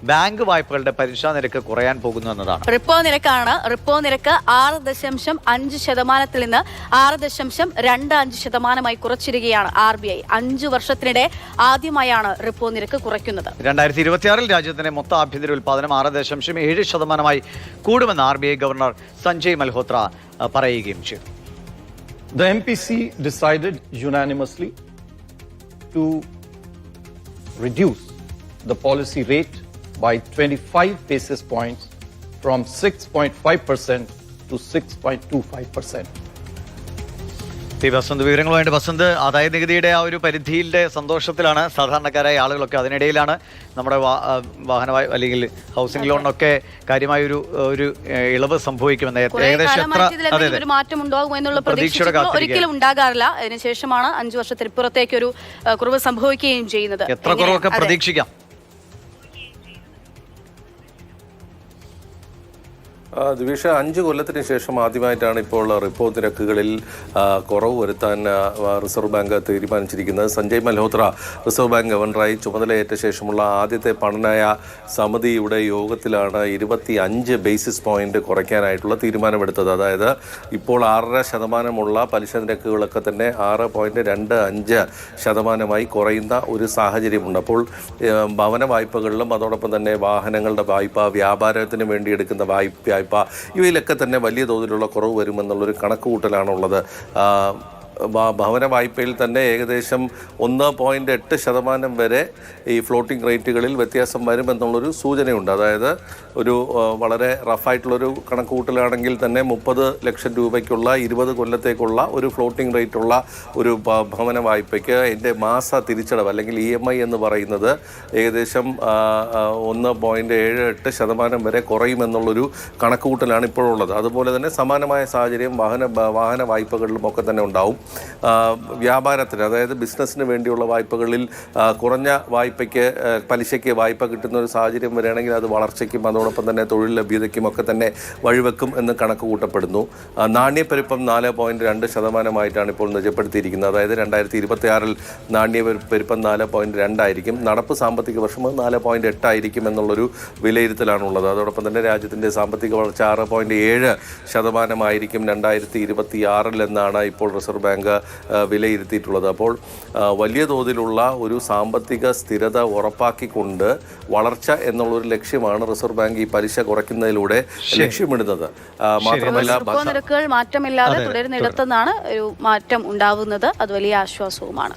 Bank വായ്പകളുടെ പലിശ നിരക്ക് കുറയാൻ പോകുന്നു എന്നതാണ്. റിപ്പോ നിരക്കാണ്. റിപ്പോ നിരക്ക് 6.5% നിന്ന് 6.25% കുറച്ചിരിക്കുകയാണ് RBI. 5 വർഷത്തിനിടെ ആദ്യമായാണ് റിപ്പോ നിരക്ക് കുറയ്ക്കുന്നത്. 2026 രാജ്യത്തിന്റെ മൊത്ത ആഭ്യന്തര ഉൽപാദനം 6.7% കൂടുമെന്ന് RBI ഗവർണർ സഞ്ജയ് മൽഹോത്ര പറയുകയും ചെയ്തു. The MPC decided unanimously to reduce the policy rate by 25 basis points from 6.5% to 6.25%. Vasant വിവരങ്ങളുമായിട്ട് Vasant, ആദായ നികുതിയുടെ ആ ഒരു പരിധിയുടെ സന്തോഷത്തിലാണ് സാധാരണക്കാരായ ആളുകളൊക്കെ. അതിനിടയിലാണ് നമ്മുടെ വാഹന അല്ലെങ്കിൽ ഹൗസിംഗ് ലോണിനൊക്കെ കാര്യമായ ഒരു ഇളവ് സംഭവിക്കുമെന്ന് ഏകദേശം മാറ്റം ഉണ്ടാകുമോ എന്നുള്ള പ്രതീക്ഷ ഒരിക്കലും ഉണ്ടാകാറില്ല. അതിനുശേഷമാണ് 5 വർഷത്തിനിപ്പുറത്തേക്ക് ഒരു കുറവ് സംഭവിക്കുകയും ചെയ്യുന്നത്. എത്ര കുറവൊക്കെ പ്രതീക്ഷിക്കാം? ദിവിഷ, 5 കൊല്ലത്തിന് ശേഷം ആദ്യമായിട്ടാണ് ഇപ്പോൾ റിപ്പോ നിരക്കുകളിൽ കുറവ് വരുത്താൻ റിസർവ് ബാങ്ക് തീരുമാനിച്ചിരിക്കുന്നത്. സഞ്ജയ് മൽഹോത്ര റിസർവ് ബാങ്ക് ഗവർണറായി ചുമതലയേറ്റ ശേഷമുള്ള ആദ്യത്തെ പണനയ സമിതിയുടെ യോഗത്തിലാണ് 25 ബേസിസ് പോയിന്റ് കുറയ്ക്കാനായിട്ടുള്ള തീരുമാനമെടുത്തത്. അതായത് ഇപ്പോൾ 6.5% പലിശ നിരക്കുകളൊക്കെ തന്നെ 6.25% കുറയുന്ന ഒരു സാഹചര്യമുണ്ട്. അപ്പോൾ ഭവന വായ്പകളിലും അതോടൊപ്പം തന്നെ വാഹനങ്ങളുടെ വായ്പ, വ്യാപാരത്തിന് വേണ്ടി എടുക്കുന്ന വായ്പ ഇവയിലൊക്കെ തന്നെ വലിയ തോതിലുള്ള കുറവ് വരുമെന്നുള്ളൊരു കണക്കുകൂട്ടലാണുള്ളത്. ഭവന വായ്പയിൽ തന്നെ ഏകദേശം 1.8% വരെ ഈ ഫ്ലോട്ടിംഗ് റേറ്റുകളിൽ വ്യത്യാസം വരുമെന്നുള്ളൊരു സൂചനയുണ്ട്. അതായത് ഒരു വളരെ റഫായിട്ടുള്ളൊരു കണക്കുകൂട്ടലാണെങ്കിൽ തന്നെ 30 ലക്ഷം രൂപയ്ക്കുള്ള 20 കൊല്ലത്തേക്കുള്ള ഒരു ഫ്ലോട്ടിംഗ് റേറ്റുള്ള ഒരു ഭവന വായ്പയ്ക്ക് അതിൻ്റെ മാസ തിരിച്ചടവ് അല്ലെങ്കിൽ EMI എന്ന് പറയുന്നത് ഏകദേശം 1.78% വരെ കുറയുമെന്നുള്ളൊരു കണക്കുകൂട്ടലാണ് ഇപ്പോഴുള്ളത്. അതുപോലെ തന്നെ സമാനമായ സാഹചര്യം വാഹന വായ്പകളിലുമൊക്കെ തന്നെ ഉണ്ടാവും. വ്യാപാരത്തിന്, അതായത് ബിസിനസ്സിന് വേണ്ടിയുള്ള വായ്പകളിൽ കുറഞ്ഞ വായ്പയ്ക്ക് പലിശയ്ക്ക് വായ്പ കിട്ടുന്ന ഒരു സാഹചര്യം വരികയാണെങ്കിൽ അത് വളർച്ചയ്ക്കും അതോടൊപ്പം തന്നെ തൊഴിൽ ലഭ്യതയ്ക്കും ഒക്കെ തന്നെ വഴിവെക്കും എന്ന് കണക്ക് കൂട്ടപ്പെടുന്നു. നാണ്യപ്പെരുപ്പം 4.2% ഇപ്പോൾ നിജപ്പെടുത്തിയിരിക്കുന്നത്. അതായത് 2026 നാണ്യപ്പെരുപ്പം 4.2 ആയിരിക്കും. നടപ്പ് സാമ്പത്തിക വർഷം 4.8 ആയിരിക്കും എന്നുള്ളൊരു വിലയിരുത്തലാണുള്ളത്. അതോടൊപ്പം തന്നെ രാജ്യത്തിൻ്റെ സാമ്പത്തിക വളർച്ച 6.7% ആയിരിക്കും 2026 എന്നാണ് ഇപ്പോൾ റിസർവ് ബാങ്ക് വിലയിരുത്തിയിട്ടുള്ളത്. അപ്പോൾ വലിയ തോതിലുള്ള ഒരു സാമ്പത്തിക സ്ഥിരത ഉറപ്പാക്കിക്കൊണ്ട് വളർച്ച എന്നുള്ളൊരു ലക്ഷ്യമാണ് റിസർവ് ബാങ്ക് ഈ പലിശ കുറയ്ക്കുന്നതിലൂടെ ലക്ഷ്യമിടുന്നത്. മാത്രമല്ല നിരക്കുകൾ മാറ്റമില്ലാതെ തുടരുന്നിടത്തുനിന്നാണ് ഒരു മാറ്റം ഉണ്ടാവുന്നത്. അത് വലിയ ആശ്വാസവുമാണ്.